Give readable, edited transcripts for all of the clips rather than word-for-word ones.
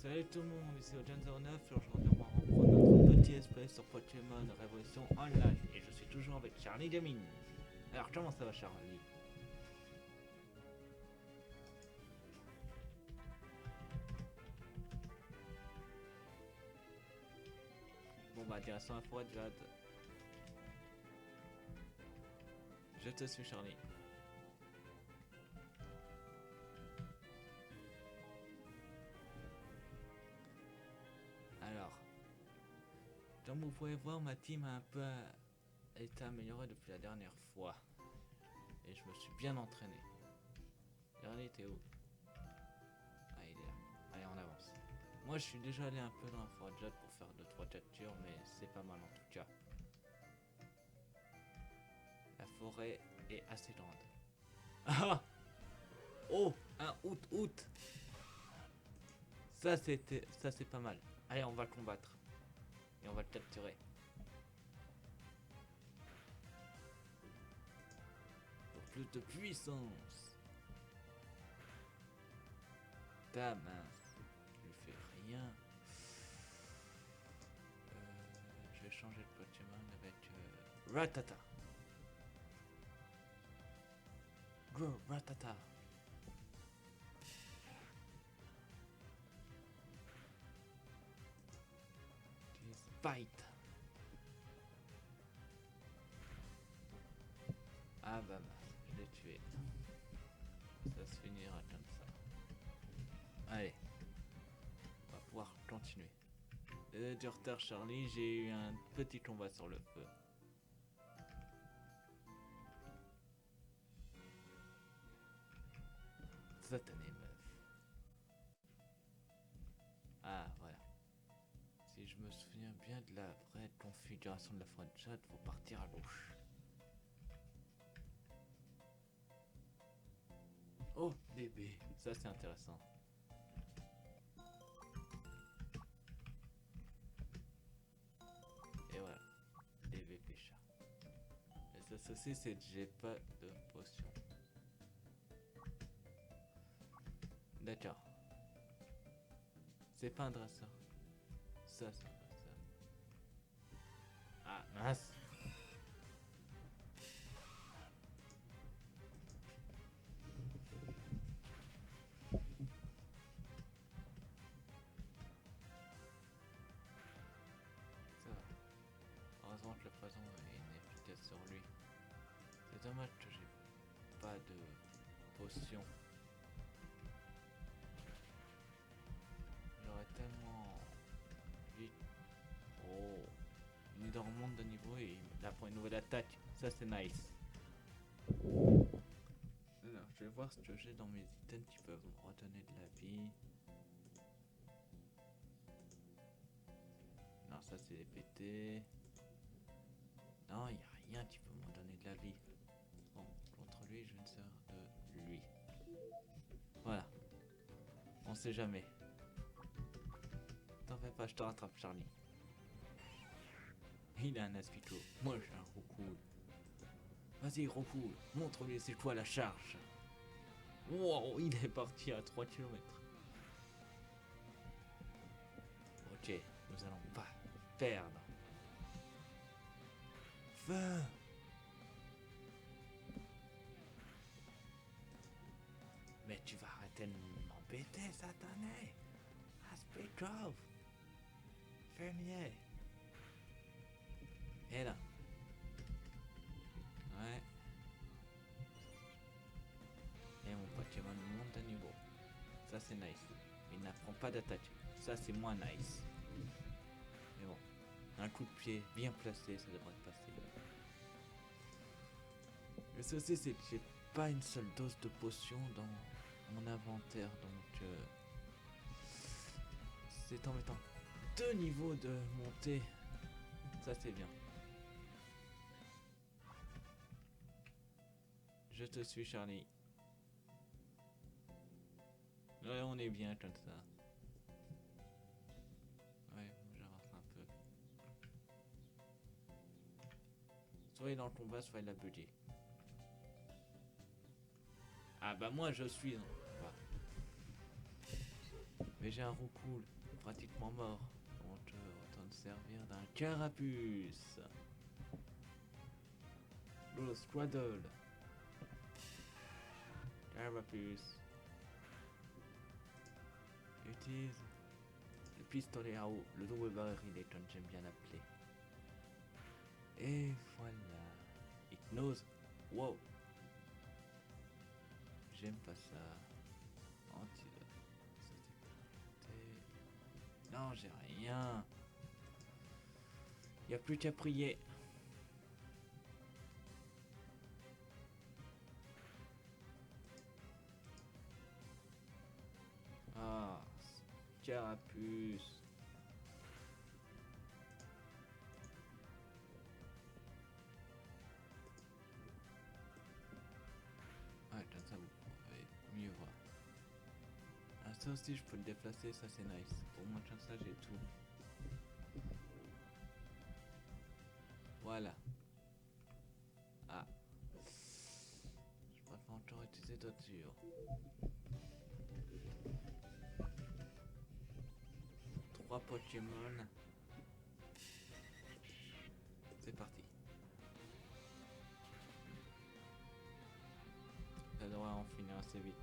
Salut tout le monde, ici Ojan09 et aujourd'hui on va reprendre notre petit espèce sur Pokémon Révolution Online et je suis toujours avec Charlie Gaming. Alors comment ça va Charlie? Bon bah direction la forêt de Jade. Je te suis Charlie. Alors, comme vous pouvez voir, ma team a un peu été améliorée depuis la dernière fois. Et je me suis bien entraîné. Charlie, t'es où? Ah, il est là. Allez, on avance. Moi, je suis déjà allé un peu dans la forêt de Jade pour faire 2-3 captures, mais c'est pas mal en tout cas. La forêt est assez grande. Ah! Oh! Un août! Ça, c'est pas mal. Allez, on va le combattre. Et on va le capturer. Pour plus de puissance. Ta mince. Je lui fais rien. Je vais changer de Pokémon avec Rattata. Gros Rattata. Bite. Ah bah mince, je l'ai tué. Ça se finira comme ça. Allez. On va pouvoir continuer. Du retard Charlie, j'ai eu un petit combat sur le feu. Satané meuf. Ah voilà. Si je me souviens bien de la vraie configuration de la forêt de Jade, faut partir à gauche. Oh bébé, ça c'est intéressant. Et voilà, bébé pécha. Et ça aussi c'est que j'ai pas de potion. D'accord. C'est pas un dresseur. Ça c'est un dresseur. Ah mince. Ça va. Heureusement que le poison est inefficace sur lui. C'est dommage que j'ai pas de potion. J'aurais tellement vite. Oh. Il remonte de niveau et il apprend une nouvelle attaque. Ça c'est nice. Alors, je vais voir ce que j'ai dans mes items qui peuvent me redonner de la vie. Non, ça c'est les PT. Non, il n'y a rien qui peut me redonner de la vie. Bon, contre lui, je ne sers de lui. Voilà. On sait jamais. T'en fais pas, je te rattrape, Charlie. Il a un aspicot. Moi, j'ai un Roucoule. Vas-y, Roucoule, montre-lui c'est quoi la charge. Wow, il est parti à 3 km. Ok, nous allons pas perdre. Feu! Mais tu vas arrêter de m'embêter, satané! Aspicot! Fermier! Et là. Ouais. Et mon Pokémon monte de niveau. Ça c'est nice. Il n'apprend pas d'attaque. Ça c'est moins nice. Mais bon. Un coup de pied bien placé, ça devrait passer. Le souci c'est que j'ai pas une seule dose de potion dans mon inventaire. Donc c'est embêtant. 2 niveaux de montée. Ça c'est bien. Je te suis Charlie. Ouais, on est bien comme ça. Ouais, j'avance un peu. Soit il est dans le combat, soit il a bugué. Ah bah moi je suis dans le combat. Mais j'ai un roucoule, pratiquement mort. Donc autant te servir d'un carapuce. Le straddle. Carapuce. Utilise le pistolet à eau, le double baril comme j'aime bien l'appeler. Et voilà. Hypnose. Wow. J'aime pas ça. Antidote. Non, j'ai rien. Y a plus qu'à prier. Ah, carapuce. Ouais, comme ça vous pourrez mieux voir. Ah, ça aussi je peux le déplacer, ça c'est nice. Pour moi comme ça j'ai tout. Voilà. Ah. Je préfère encore utiliser d'autres yeux. 3 Pokémon. C'est parti. Ça devrait en finir assez vite.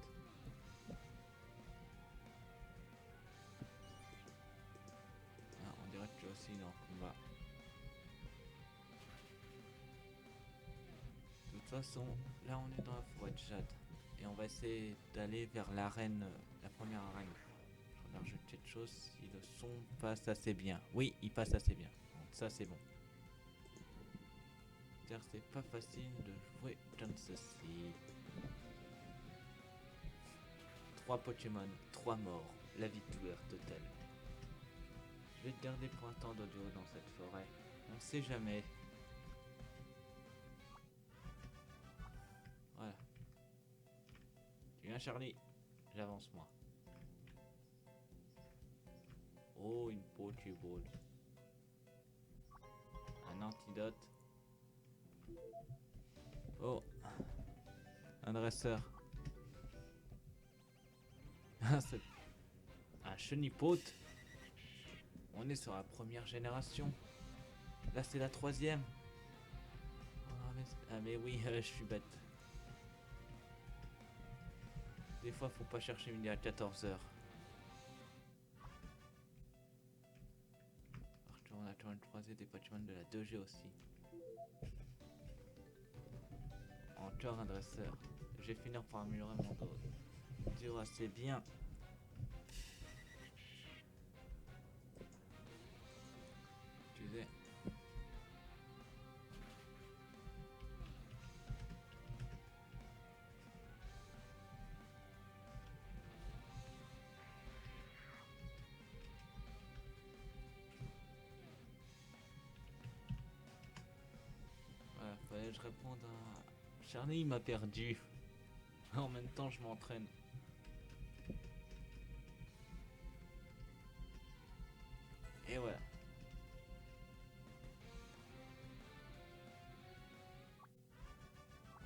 Ah, on dirait que aussi dans le combat. De toute façon, là on est dans la forêt de jade. Et on va essayer d'aller vers l'arène, la première arène. Je regarde juste quelque chose si le son passe assez bien. Oui, il passe assez bien. Donc ça c'est bon. Car c'est pas facile de jouer comme ceci. 3 Pokémon, 3 morts, la victoire totale. Je vais te garder pour un temps d'audio dans cette forêt. On sait jamais. Voilà. Tu viens Charlie? J'avance moi. Oh, une Pokéball. Un antidote. Oh. Un dresseur. C'est un chenipote. On est sur la première génération. Là c'est la troisième. Ah mais oui, je suis bête. Des fois faut pas chercher midi à 14h. On a quand même croisé des Pokémon de la 2G aussi. Encore un dresseur. Je vais finir par améliorer mon dos. Dur assez bien. Tu sais. Voilà, fallait que je réponde à... Charlie m'a perdu. En même temps je m'entraîne. Et voilà.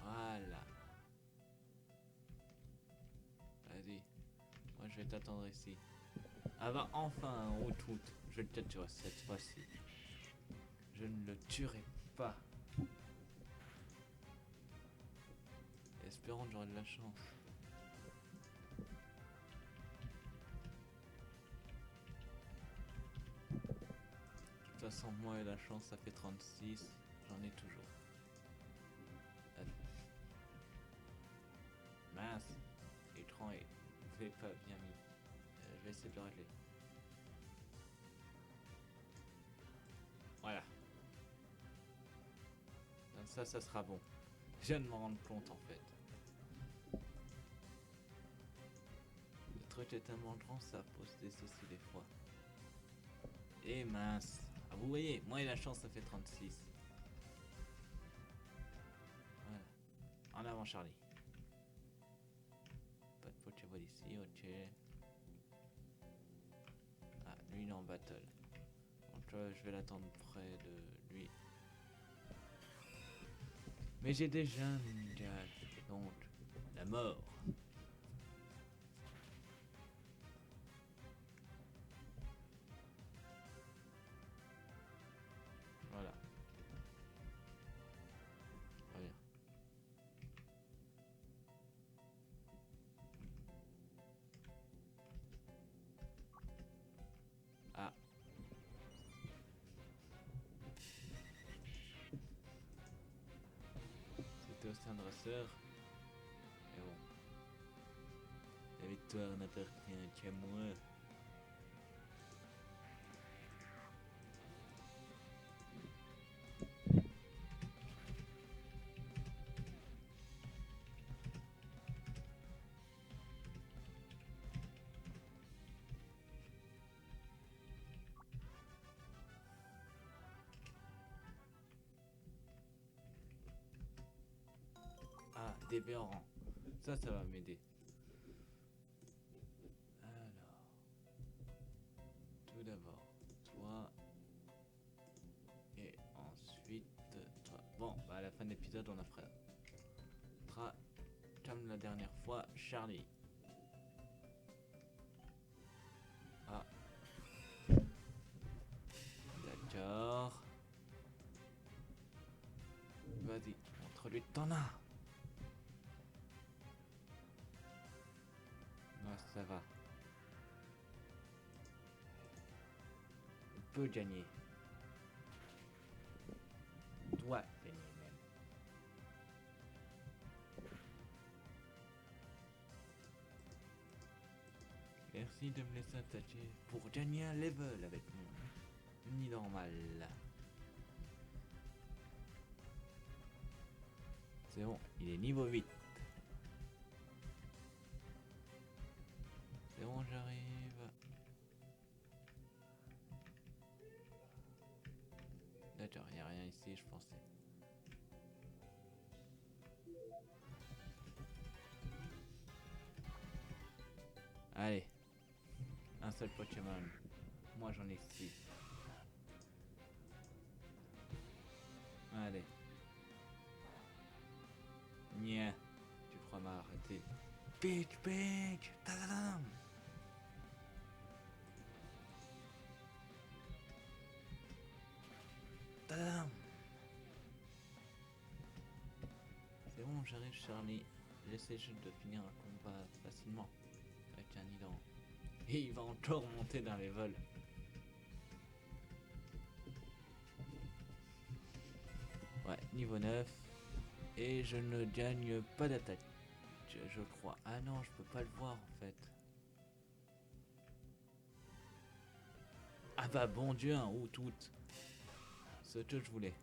Voilà. Vas-y. Moi je vais t'attendre ici. Ah bah enfin un Root. Je vais le tuer cette fois-ci. Je ne le tuerai pas. Espérons que j'aurai de la chance. De toute façon, moi et la chance, ça fait 36. J'en ai toujours. Mince. L'écran est pas bien mis. Je vais essayer de le régler. Voilà. Donc ça sera bon. Je viens de m'en rendre compte en fait. Le truc est tellement grand, ça pose des soucis des fois. Et mince. Ah, vous voyez, moi et la chance, ça fait 36. Voilà. En avant, Charlie. Pas de Pokéball ici, ok. Ah, lui il est en battle. Donc je vais l'attendre près de lui. Mais j'ai déjà un ninja, donc la mort. sœur. Et bon. La victoire n'appartient qu'à moi. Ah, des béorans. Ça va m'aider. Alors, tout d'abord, toi. Et ensuite, toi. Bon, bah à la fin de l'épisode, on a fera comme la dernière fois, Charlie. Ah, d'accord. Vas-y, montre-lui que t'en as. Ah, ça va. On peut gagner. On doit gagner même. Merci de me laisser attaquer pour gagner un level avec mon nid normal. C'est bon, il est niveau 8. C'est bon, j'arrive. D'accord, il n'y a rien ici, je pensais. Allez, un seul Pokémon. Moi j'en ai 6. Allez. Nya, tu crois m'arrêter? Pique, pique, tadadam. Tadam. C'est bon, j'arrive Charlie. J'essaie juste de finir un combat facilement avec un Nidan. Et il va encore monter dans les vols. Ouais, niveau 9. Et je ne gagne pas d'attaque. Je crois. Ah non, je peux pas le voir en fait. Ah bah bon Dieu, un ou toutes. Ce que je voulais.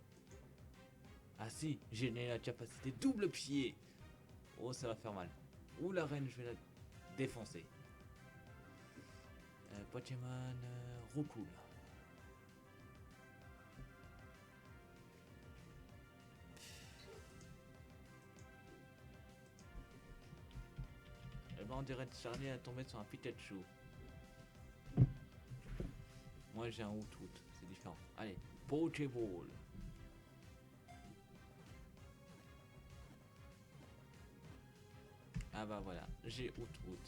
Ah si, j'ai la capacité double pied. Oh, ça va faire mal. Ouh, la reine, je vais la défoncer. Pokémon Roucoule. Et ben on dirait que Charlie a tombé sur un Pikachu. Moi j'ai un Outout, c'est différent. Allez, Pokéball. Ah bah voilà, j'ai Outout.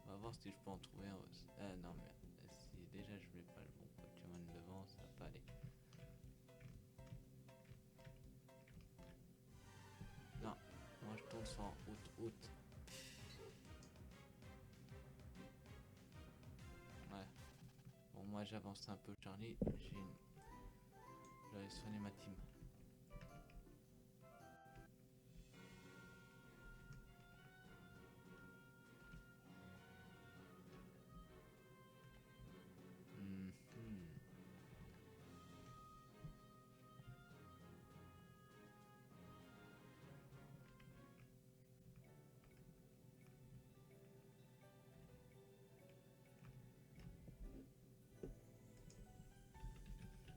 On va voir si je peux en trouver un aussi. Ah non mais si déjà je mets pas le bon Pokémon devant, ça va pas aller. Non, moi je tourne sur un Outout. Ouais. Bon moi j'avance un peu Charlie, j'avais soigné ma team.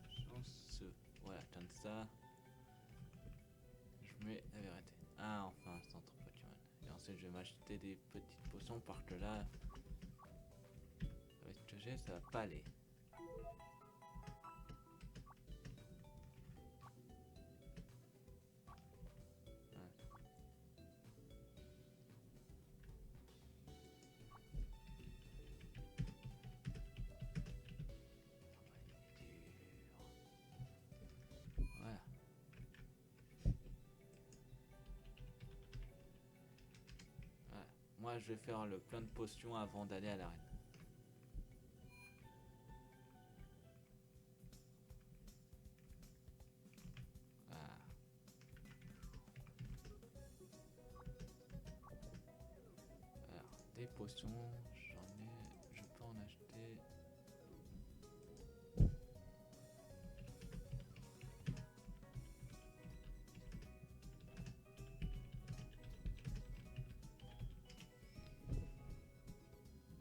Chanceux. Voilà, comme ça. Je mets la vérité. Ah, enfin, un centre Pokémon. Et ensuite, je vais m'acheter des petites potions parce que là, avec ce que j'ai, ça va pas aller. Voilà. Voilà. Moi, je vais faire le plein de potions avant d'aller à l'arène. Des potions, j'en ai. Je peux en acheter.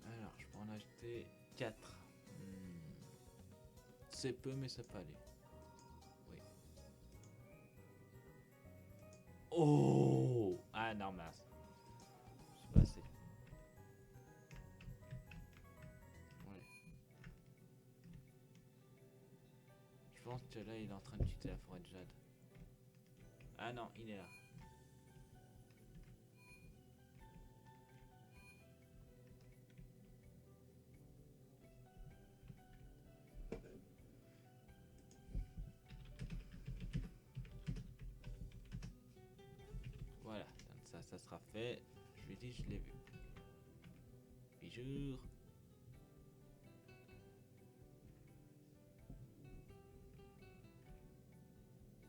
Alors, je peux en acheter 4. C'est peu, mais ça peut aller. Oui. Oh! Ah non, mince. C'est pas assez. Ouais. Je pense que là, il est en train de quitter la forêt de jade. Ah non, il est là. Voilà, donc ça sera fait. Je lui dis, je l'ai vu. Bijou.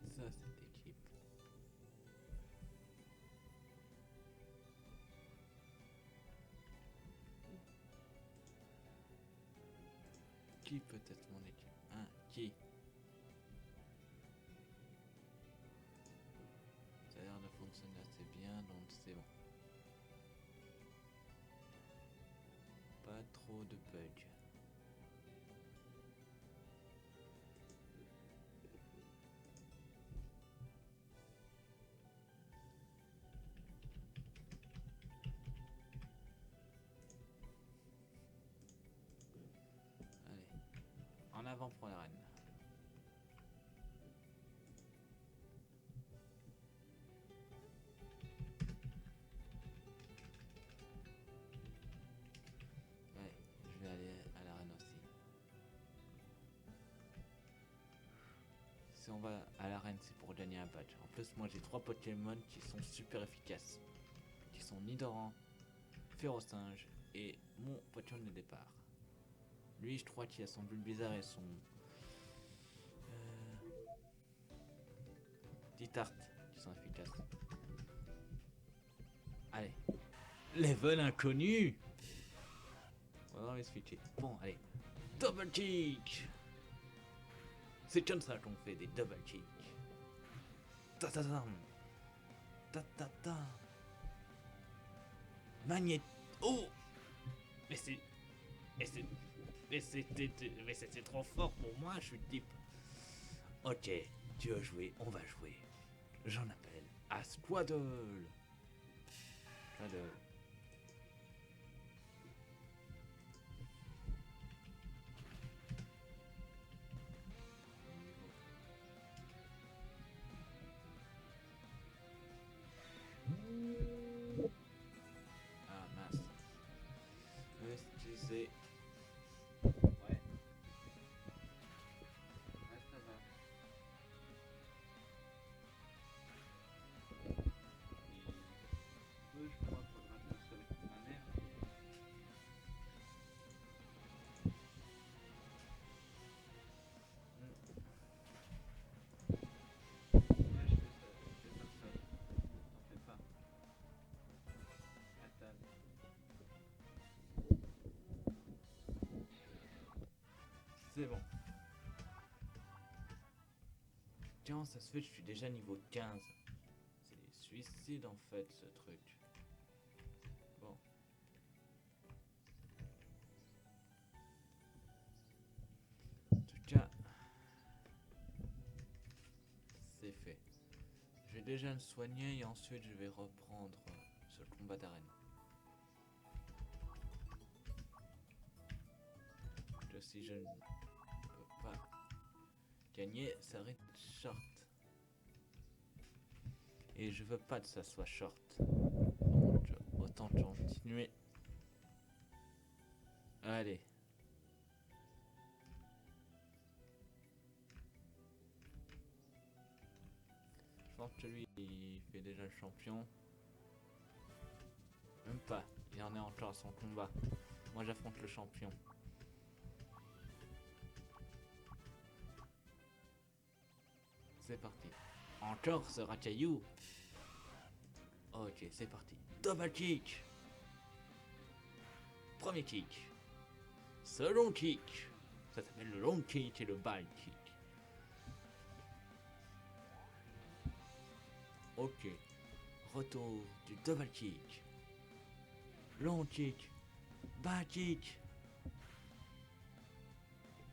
Ça, c'est équipe. Qui peut être mon équipe? Hein, qui? Ça a l'air de fonctionner assez bien, donc c'est bon. Pas trop de bugs. Allez, en avant pour la reine. Allez, je vais aller à l'arène aussi. Si on va à l'arène, c'est pour gagner un badge. En plus, moi j'ai 3 Pokémon qui sont super efficaces. Qui sont Nidoran, Férocinge et mon Pokémon de départ. Lui, je crois qu'il a son Bulbizarre et son... Ditart qui sont efficaces. Allez. Level inconnu. On va se switcher. Bon, allez. Double kick. C'est comme ça qu'on fait des double kicks. Ta ta ta. Ta ta ta. Magnet. Oh. Mais c'est... Mais c'est... Mais c'était trop fort pour moi, je suis type. Ok, tu veux jouer, on va jouer. J'en appelle à Squaddle. Squaddle. Ah mince. Excusez. Ouais. Ouais, ça va. Et je crois qu'il faudra que je sois avec ma mère. Ouais, je fais ça seul. T'en fais pas. À table. C'est bon. Tiens, ça se fait, je suis déjà niveau 15. C'est des suicides en fait, ce truc. Bon. En tout cas, c'est fait. Je vais déjà me soigner et ensuite je vais reprendre ce combat d'arène. Que si je ne peux pas gagner, ça va être short. Et je veux pas que ça soit short. Donc autant continuer. Allez. Je pense que lui, il fait déjà le champion. Même pas. Il en est encore à son combat. Moi, j'affronte le champion. C'est parti. Encore ce racaillou. Ok, c'est parti. Double kick. Premier kick. Second kick. Ça s'appelle le long kick et le ball kick. Ok. Retour du double kick. Long kick. Ball kick.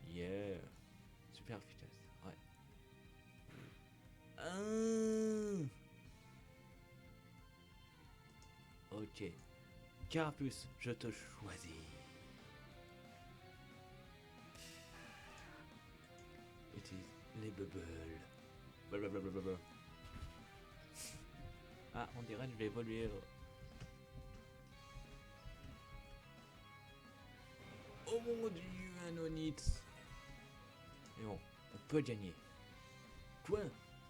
Yeah. Super efficace. Ouais. Ok. Carapuce, je te choisis. Utilise les bubbles. Blablabla. Ah, on dirait que je vais évoluer. Oh mon dieu, un Onix. Mais bon, on peut gagner. Quoi?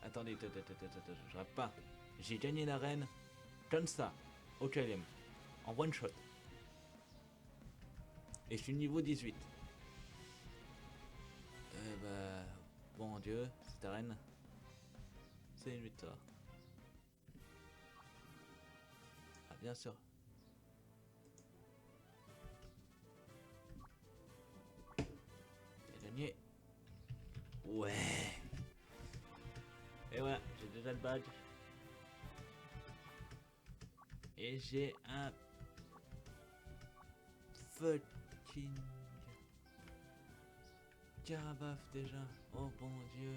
Attendez, je rate pas. J'ai gagné l'arène comme ça, au KLM, en one shot. Et je suis niveau 18. Bon Dieu, cette arène, c'est une victoire. Ah, bien sûr. J'ai gagné. Ouais. Et voilà, j'ai déjà le badge. Et j'ai un fucking Carabaf déjà. Oh bon Dieu.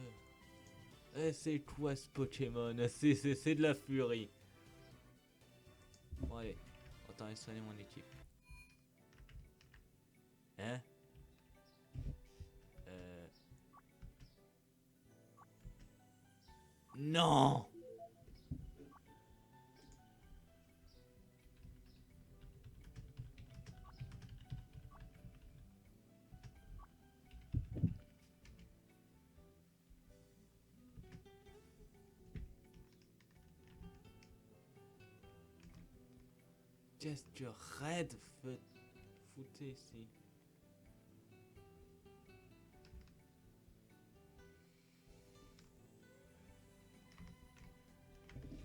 Eh, c'est quoi ce Pokémon? C'est de la furie. Bon allez, autant installer mon équipe. Hein? Non! Qu'est-ce que Red foutait ici?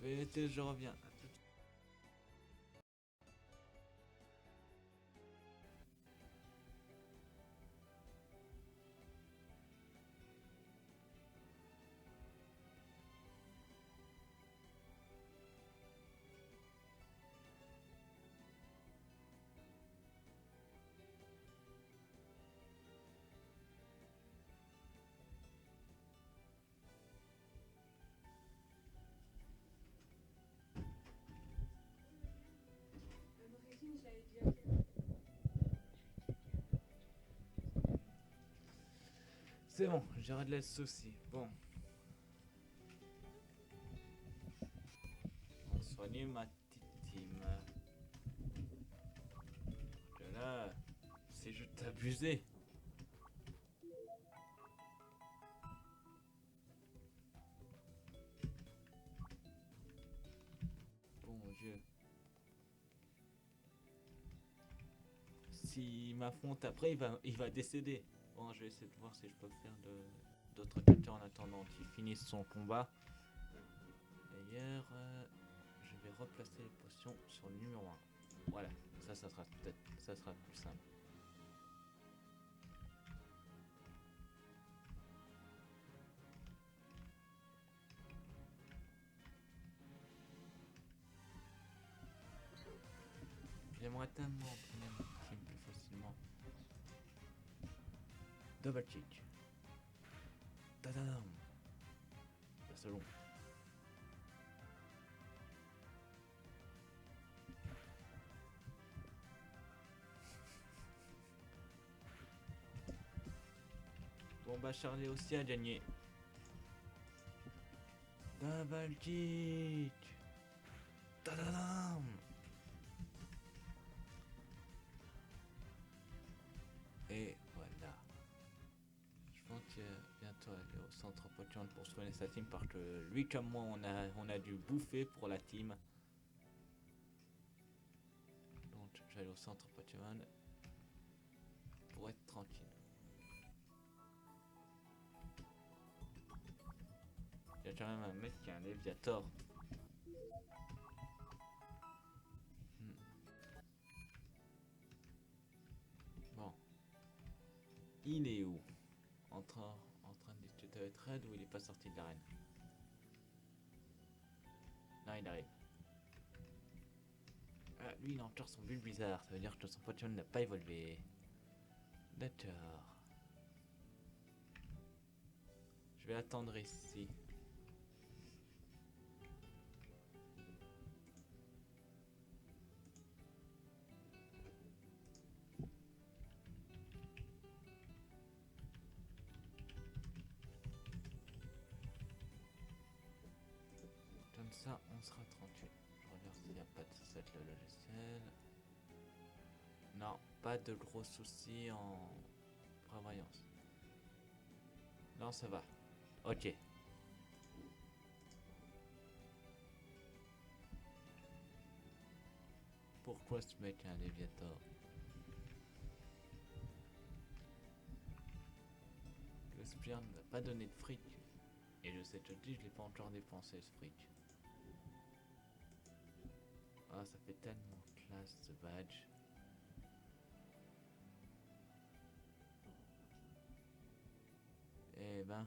Vérité, je reviens. C'est bon, j'ai réglé le souci. Bon. On va soigner ma petite team. Que là, c'est juste abusé. Bon Dieu. S'il m'affronte après, il va décéder. Bon, je vais essayer de voir si je peux faire d'autres captures en attendant qu'il finisse son combat. D'ailleurs, je vais replacer les potions sur le numéro 1. Voilà, ça sera peut-être, ça sera plus simple. J'aimerais tellement obtenir mon team plus facilement. Double kick. Tadam. C'est long. Bon bah Charlie aussi a gagné. Double kick. Tadam. Et voilà. Je pense que bientôt aller au centre Pokémon pour soigner sa team parce que lui comme moi on a dû bouffer pour la team. Donc j'allais au centre Pokémon pour être tranquille. Il y a quand même un mec qui a un Léviator. Il est où? En train de discuter avec Red ou il est pas sorti de l'arène? Non, il arrive. Ah, lui, il a encore son bulle bizarre. Ça veut dire que son Pokémon n'a pas évolué. D'accord. Je vais attendre ici. Comme ça, on sera 38. Je regarde s'il n'y a pas de set le logiciel. Non, pas de gros soucis en prévoyance. Non, ça va. Ok. Pourquoi ce mec a un Léviator? Le Spire ne m'a pas donné de fric. Et je sais que je l'ai pas encore dépensé ce fric. Ah, ça fait tellement classe ce badge. Eh ben.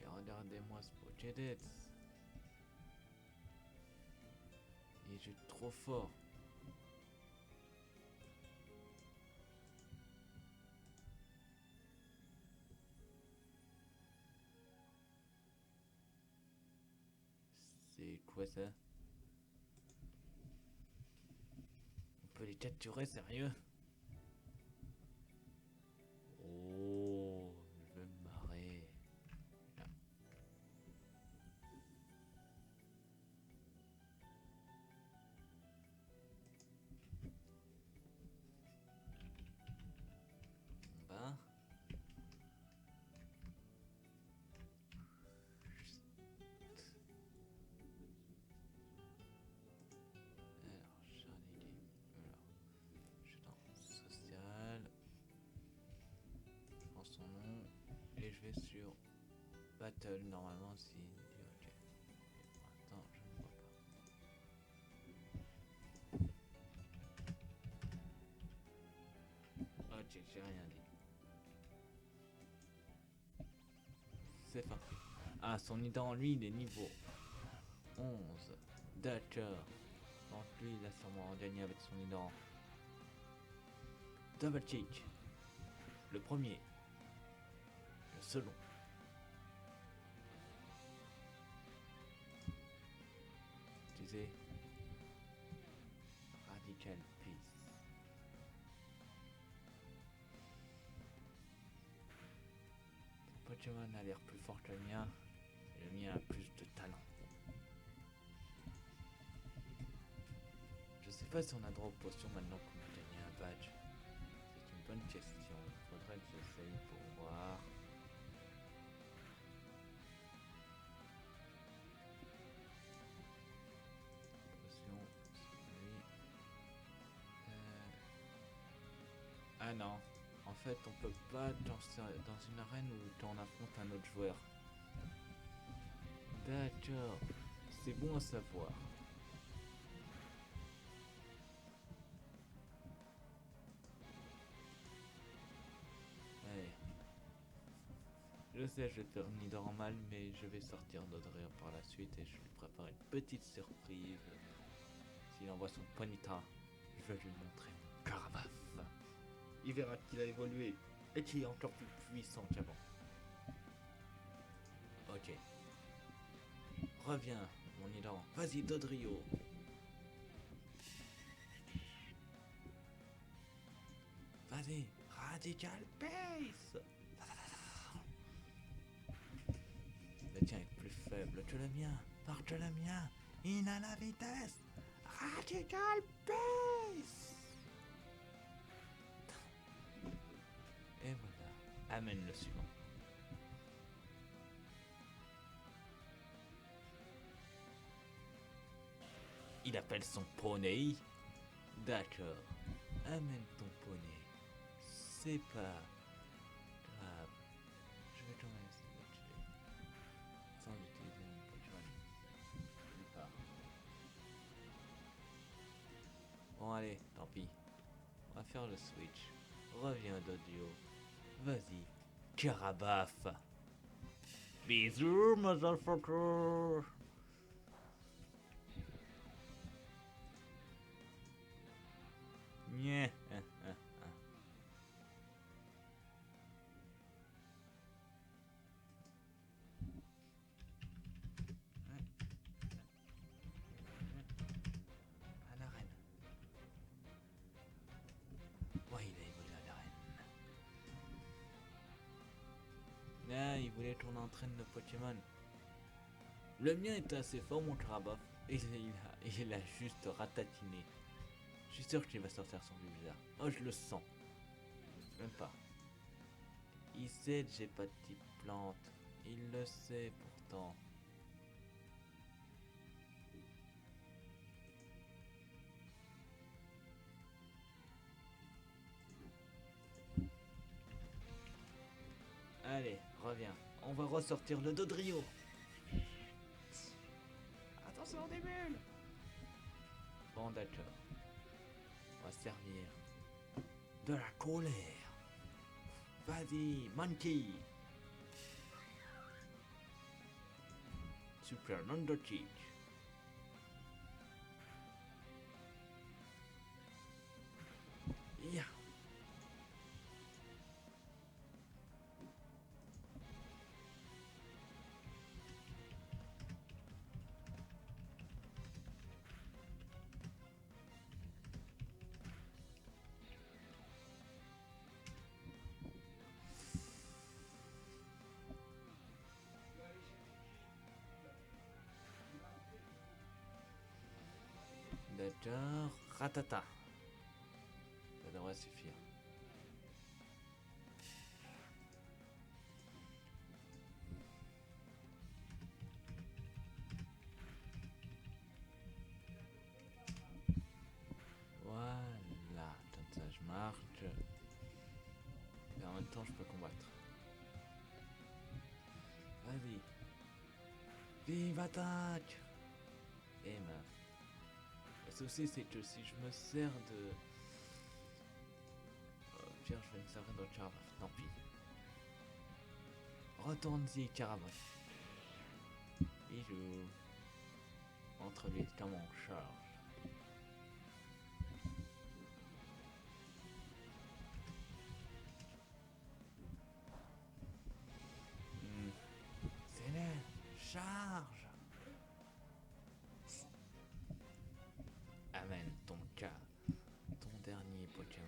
Et regardez-moi ce Pokédex. Il est juste trop fort. C'est quoi ça? On peut les capturer, sérieux? Oh, je vais me marrer. Là. Ben. Alors, Charlie Game. Alors, je suis dans social. Je prends son nom. Et je vais sur Battle normalement si. Ok. Attends, je ne vois pas. Ok, j'ai rien dit. C'est fin. Ah, son ident, lui, il est niveau 11. D'accord. Donc lui, il a sûrement gagné avec son ident. Double kick. Le premier. Le second. Utilisez Radical Peace. Pokémon a l'air plus fort que le mien. Et le mien a plus de talent. Je sais pas si on a droit aux potions maintenant qu'on a gagné un badge. C'est une bonne question. Faudrait que j'essaye pour voir. Potion, oui. Ah non. En fait, on peut pas dans une arène où on affronte un autre joueur. D'accord. C'est bon à savoir. Allez. Je sais, je vais faire ni normal, mais je vais sortir d'Odrea par la suite et je lui prépare une petite surprise. S'il envoie son Ponyta, je vais lui montrer mon Carabaf. Il verra qu'il a évolué et qu'il est encore plus puissant qu'avant. Ok. Reviens, mon Ilan. Vas-y, Dodrio. Vas-y, Radical Pace. Le tien est plus faible que le mien. Parce que le mien, il a la vitesse. Radical Pace. Et voilà. Amène le suivant. Il appelle son poney. D'accord. Amène ton poney. C'est pas grave. Je vais quand même essayer de le tuer. Sans utiliser mon Pokémon. Plus part. pis. On va faire le switch. Reviens d'audio. Vas-y. Carabaf. Bisous, motherfucker. Yeah. À l'arène. Ouais, il a évolué à l'arène. Ah, il voulait qu'on entraîne le Pokémon. Le mien était assez fort, mon Karabaf. Et il a juste ratatiné. Je suis sûr qu'il va sortir son bizarre. Oh, je le sens. Même pas. Il sait que j'ai pas de type plante. Il le sait pourtant. Allez, reviens. On va ressortir le Dodrio. Attention des bulles. Bon, d'accord. On va servir de la colère. Vas-y, Monkey. Super Nando Kick. Yeah. D'accord, ratata. Ça devrait suffire. Voilà, comme ça je marche. Et en même temps je peux combattre. Vas-y. Vive attaque. Et mince. Le souci c'est que si je me sers de... Tiens, je vais me servir de Carabas, tant pis. Retourne-y, Carabas. Bisous. Entre lui comme on charge. C'est là. Charge. Amène ton cas. Ton dernier Pokémon.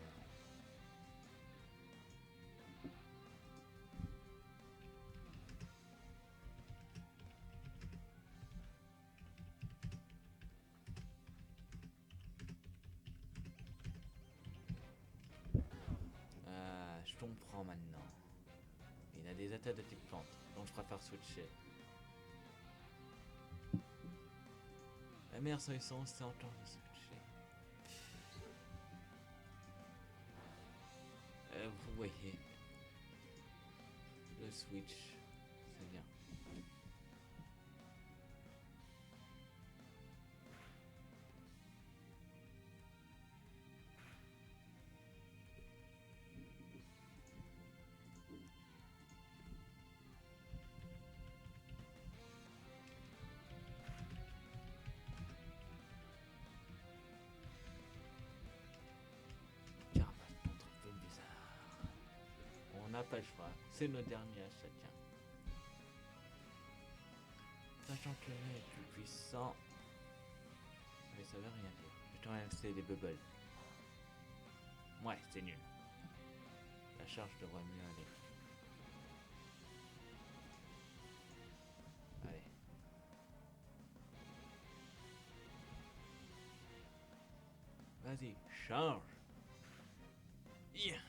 Ah, je comprends maintenant. Il a des attaques de type plante, donc je préfère switcher. La meilleure solution, c'est encore de switcher. Vous voyez, le switch, c'est bien. Car un peu bizarre. On n'a pas le choix, c'est le dernier à chacun. Sachant que le est plus puissant, mais ça veut rien dire. Je vais quand même essayer des bubbles. Ouais, c'est nul. La charge devrait mieux aller. Allez. Vas-y, charge. Yeah.